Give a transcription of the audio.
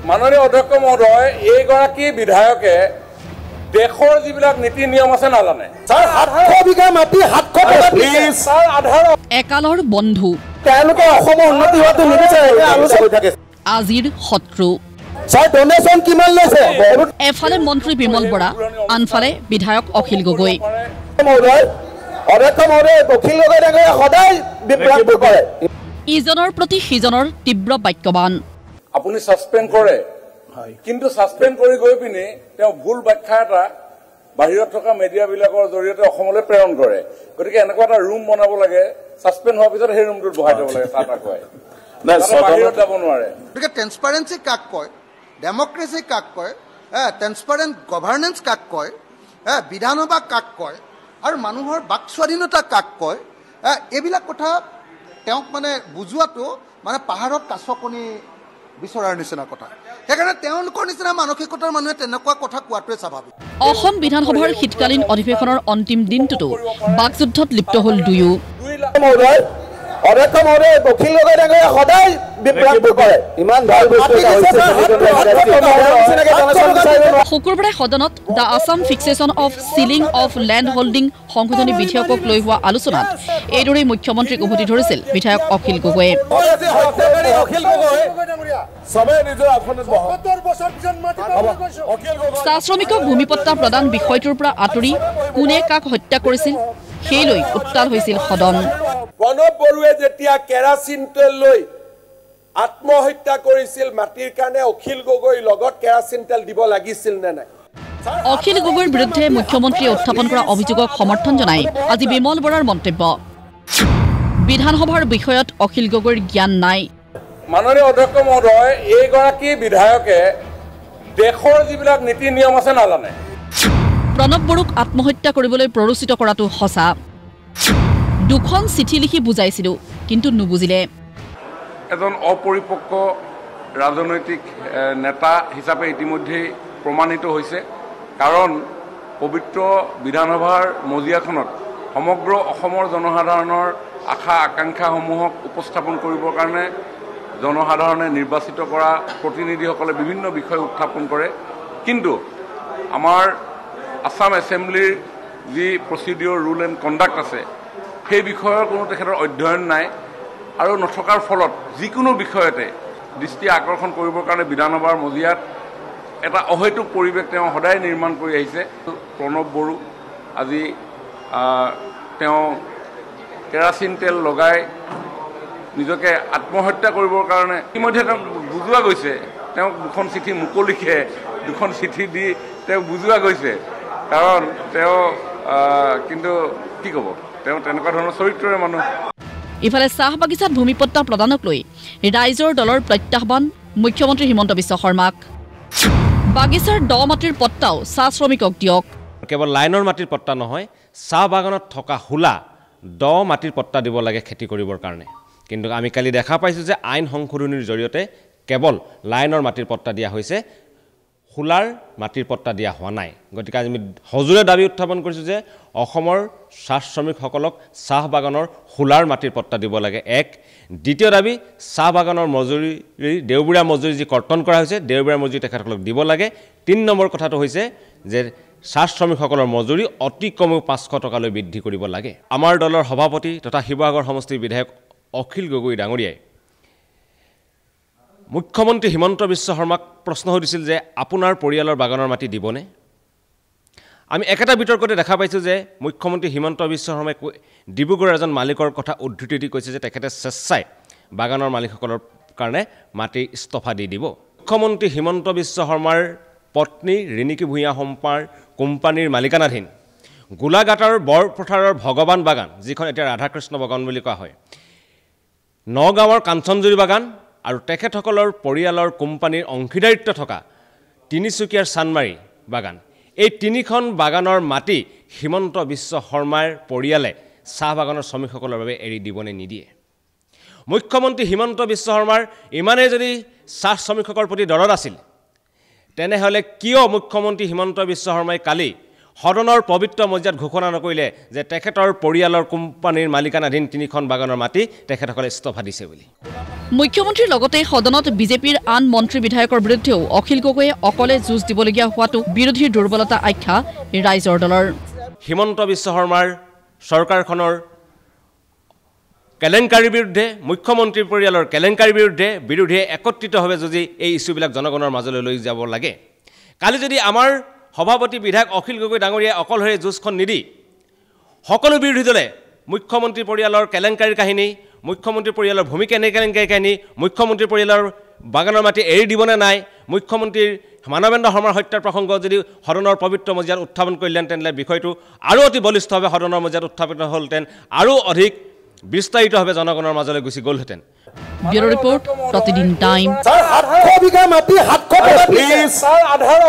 মাননীয় অধ্যক্ষ মহোদয়, এইগৰাকী বিধায়কে দেশৰ যিবিলাক নীতি নিয়ম আছে নাজানে। স্যাৰ 700 বিঘা মাটি 700 প্লিজ স্যাৰ আধাৰ একালৰ বন্ধু তেওঁলোকে অসমৰ উন্নতি হোৱাটো নিবিচাৰে আলোচনা হৈ থাকে। আজিৰ শত্ৰু স্যাৰ ডোনেশন কিমান লৈছে? এফালে মন্ত্ৰী বিমল বৰা, আনফালে বিধায়ক অখিল গগৈ। মহোদয় অধ্যক্ষ মহোদয় অখিল গগৈ ডাঙৰীয়া সদায় বিভ্ৰান্ত কৰে। ইজনৰ প্ৰতি সিজনৰ তীব্ৰ বাক্যবান। আপুনি সাসপেন্ড কৰে, কিন্তু সাসপেন্ড কৰি গৈ পিনে তেওঁ ভুল ব্যাখ্যা এটা বাহিৰত থকা মিডিয়াবিলাকৰ জৰিয়তে অসমলৈ প্ৰেৰণ কৰে। গতিকে এনেকুৱা এটা ৰুম বনাব লাগে, সাসপেন্ড হোৱাৰ পিছত সেই ৰুমটোত বহাই থব লাগে, চাহ খুৱাই বাহিৰত যাব নোৱাৰে। গতিকে ট্ৰেন্সপাৰেন্সি কাক কয়, ডেমক্ৰেসি কাক কয়, ট্ৰেন্সপাৰেন্ট গভাৰ্নেন্স কাক কয়, বিধানসভা কাক কয় আৰু মানুহৰ বাক স্বাধীনতা কাক কয়, এইবিলাক কথা তেওঁক মানে বুজোৱাটো মানে পাহাৰত কাছকণি বিচৰাৰ নিচিনা কথা। সেইকাৰণে তেওঁলোকৰ নিচিনা মানসিকতাৰ মানুহে তেনেকুৱা কথা কোৱাটোৱে স্বাভাৱিক। অসম বিধানসভাৰ শীতকালীন অধিৱেশনৰ অন্তিম দিনটোতো বাকযুদ্ধত লিপ্ত হ'ল দুয়ো। মহোদয় অধ্যক্ষ মহোদয় অখিল গগৈ ডাঙৰীয়া সদায় বিভ্ৰান্ত কৰে। ইমান ভাল বস্তু শুকুৰবাৰে সদনত the Assam fixation of ceiling of land holding সংশোধনী বিধেয়কক লৈ হোৱা আলোচনাত এইদৰেই মুখ্যমন্ত্ৰীক উভতি ধৰিছিল বিধায়ক অখিল গগৈয়ে। চাহ শ্ৰমিকক ভূমিপট্টা প্ৰদান বিষয়টোৰ পৰা আঁতৰি কোনে কাক হত্যা কৰিছিল সেই লৈ উত্তাল হৈছিল সদন। প্ৰণৱ বড়োৱে যেতিয়া কেৰাচিন তেল লৈ আত্মহত্যা কৰিছিল মাটিৰ কাৰণে, অখিল গগৈৰ লগত কেৰাচিন তেল দিব লাগিছিল নে নাই? অখিল গগৈৰ বিৰুদ্ধে মুখ্যমন্ত্ৰীয়ে উত্থাপন কৰা অভিযোগক সমৰ্থন জনাই আজি বিমল বৰাৰ মন্তব্য। বিধানসভাৰ বিষয়ত অখিল গগৈৰ জ্ঞান নাই। মাননীয় অধ্যক্ষ মহোদয়, এইগৰাকী বিধায়কে দেশৰ যিবিলাক নীতি নিয়ম আছে নাজানে। প্ৰণৱ বড়োক আত্মহত্যা কৰিবলৈ প্ৰৰোচিত কৰাটো সঁচা। দুখন চিঠি লিখি বুজাইছিলো, কিন্তু নুবুজিলে। এজন অপৰিপক্ক ৰাজনৈতিক নেতা হিচাপে ইতিমধ্যেই প্ৰমাণিত হৈছে। কাৰণ পবিত্ৰ বিধানসভাৰ মজিয়াখনত সমগ্ৰ অসমৰ জনসাধাৰণৰ আশা আকাংক্ষাসমূহক উপস্থাপন কৰিবৰ কাৰণে জনসাধাৰণে নিৰ্বাচিত কৰা প্ৰতিনিধিসকলে বিভিন্ন বিষয় উত্থাপন কৰে। কিন্তু আমাৰ আসাম এছেম্বলিৰ যি প্ৰচিডিঅ'ৰ ৰুল এণ্ড কণ্ডাক্ট আছে সেই বিষয়ৰ কোনো তেখেতৰ অধ্যয়ন নাই, আৰু নথকাৰ ফলত যিকোনো বিষয়তে দৃষ্টি আকৰ্ষণ কৰিবৰ কাৰণে বিধানসভাৰ মজিয়াত এটা অহৈতুক পৰিৱেশ তেওঁ সদায় নিৰ্মাণ কৰি আহিছে। প্ৰণৱ বড়ো আজি তেওঁ কেৰাচিন তেল লগাই নিজকে আত্মহত্যা কৰিবৰ কাৰণে ইতিমধ্যে তেওঁক বুজোৱা গৈছে। তেওঁক দুখন চিঠি মুকলিকে দুখন চিঠি দি তেওঁক বুজোৱা গৈছে। কাৰণ তেওঁ কিন্তু কি ক'ব, তেওঁ তেনেকুৱা ধৰণৰ চৰিত্ৰৰে মানুহ। ইফালে চাহ বাগিচাত ভূমিপট্টা প্ৰদানক লৈ ৰাইজৰ দলৰ প্ৰত্যাহ্বান মুখ্যমন্ত্ৰী হিমন্ত বিশ্ব শৰ্মাক। বাগিচাৰ দ মাটিৰ পট্টাও চাহ শ্ৰমিকক দিয়ক। কেৱল লাইনৰ মাটিৰ পট্টা নহয়, চাহ বাগানত থকা হোলা দ মাটিৰ পট্টা দিব লাগে খেতি কৰিবৰ কাৰণে। কিন্তু আমি কালি দেখা পাইছোঁ যে আইন সংশোধনীৰ জৰিয়তে কেৱল লাইনৰ মাটিৰ পট্টা দিয়া হৈছে, হোলাৰ মাটিৰ পট্টা দিয়া হোৱা নাই। গতিকে আমি সজোৰে দাবী উত্থাপন কৰিছোঁ যে অসমৰ চাহ শ্ৰমিকসকলক চাহ বাগানৰ হোলাৰ মাটিৰ পট্টা দিব লাগে। এক। দ্বিতীয় দাবী, চাহ বাগানৰ মজুৰি দেওবৰীয়া মজুৰি যি কৰ্তন কৰা হৈছে দেওবৰীয়া মজুৰি তেখেতসকলক দিব লাগে। ৩ নম্বৰ কথাটো হৈছে যে চাহ শ্ৰমিকসকলৰ মজুৰি অতি কমেও 500 টকালৈ বৃদ্ধি কৰিব লাগে। আমাৰ দলৰ সভাপতি তথা শিৱসাগৰ সমষ্টিৰ বিধায়ক অখিল গগৈ ডাঙৰীয়াই মুখ্যমন্ত্ৰী হিমন্ত বিশ্ব শৰ্মাক প্ৰশ্ন সুধিছিল যে আপোনাৰ পৰিয়ালৰ বাগানৰ মাটি দিবনে? আমি একেটা বিতৰ্কতে দেখা পাইছোঁ যে মুখ্যমন্ত্ৰী হিমন্ত বিশ্ব শৰ্মাই ডিব্ৰুগড়ৰ এজন মালিকৰ কথা উদ্ধৃতি দি কৈছে যে তেখেতে স্বেচ্ছাই বাগানৰ মালিকসকলৰ কাৰণে মাটি ইস্তফা দি দিব। মুখ্যমন্ত্ৰী হিমন্ত বিশ্ব শৰ্মাৰ পত্নী ৰিণিকী ভূঞা সম্পাৰ কোম্পানীৰ মালিকানাধীন গোলাঘাটৰ বৰপথাৰৰ ভগৱান বাগান, যিখন এতিয়া ৰাধাকৃষ্ণ বাগান বুলি কোৱা হয়, নগাঁৱৰ কাঞ্চনজুৰি বাগান আৰু তেখেতসকলৰ পৰিয়ালৰ কোম্পানীৰ অংশীদাৰিত্ব থকা তিনিচুকীয়াৰ চানমাৰী বাগান, এই 3খন বাগানৰ মাটি হিমন্ত বিশ্ব শৰ্মাৰ পৰিয়ালে চাহ বাগানৰ শ্ৰমিকসকলৰ বাবে এৰি দিবনে নিদিয়ে? মুখ্যমন্ত্ৰী হিমন্ত বিশ্ব শৰ্মাৰ ইমানেই যদি চাহ শ্ৰমিকসকলৰ প্ৰতি দৰদ আছিল, তেনেহ'লে কিয় মুখ্যমন্ত্ৰী হিমন্ত বিশ্ব শৰ্মাই কালি সদনৰ পবিত্ৰ মৰ্যাদাত ঘোষণা নকৰিলে যে তেখেতৰ পৰিয়ালৰ কোম্পানীৰ মালিকানাধীন 3খন বাগানৰ মাটি তেখেতসকলে ইস্তফা দিছে বুলি মুখ্যমন্ত্ৰীৰ লগতে সদনত বিজেপিৰ আন মন্ত্ৰী বিধায়কৰ বিৰুদ্ধেও অখিল গগৈয়ে অকলে যুঁজ দিবলগীয়া হোৱাটো বিৰোধীৰ দুৰ্বলতা আখ্যা ৰাইজৰ দলৰ হিমন্ত বিশ্ব শৰ্মাৰ চৰকাৰখনৰ কেলেংকাৰীৰ বিৰুদ্ধে মুখ্যমন্ত্ৰীৰ পৰিয়ালৰ কেলেংকাৰীৰ বিৰুদ্ধে বিৰোধীয়ে একত্ৰিতভাৱে যদি এই ইস্যুবিলাক জনগণৰ মাজলৈ লৈ যাব লাগে কালি যদি আমাৰ সভাপতি বিধায়ক অখিল গগৈ ডাঙৰীয়াই অকলশৰে যুঁজখন নিদি সকলো বিৰোধী দলে মুখ্যমন্ত্ৰীৰ পৰিয়ালৰ কেলেংকাৰীৰ কাহিনী মুখ্যমন্ত্ৰীৰ পৰিয়ালৰ ভূমি কেলেংকাৰীৰ কাহিনী মুখ্যমন্ত্ৰীৰ পৰিয়ালৰ বাগানৰ মাটি এৰি দিবনে নাই মুখ্যমন্ত্ৰীৰ মানৱেন্দ্ৰ শৰ্মাৰ হত্যাৰ প্ৰসংগ যদি সদনৰ পবিত্ৰ মৰ্যাদাত উত্থাপন কৰিলেন তেনেহ'লে বিষয়টো আৰু অতি বলিষ্ঠভাৱে সদনৰ মৰ্যাদাত উত্থাপিত হ'লহেঁতেন আৰু অধিক বিস্তাৰিতভাৱে জনগণৰ মাজলৈ গুচি গ'লহেঁতেন ব্যুৰো ৰিপৰ্ট প্ৰতিদিন টাইম স্যাৰ 800 বিঘা মাটি 750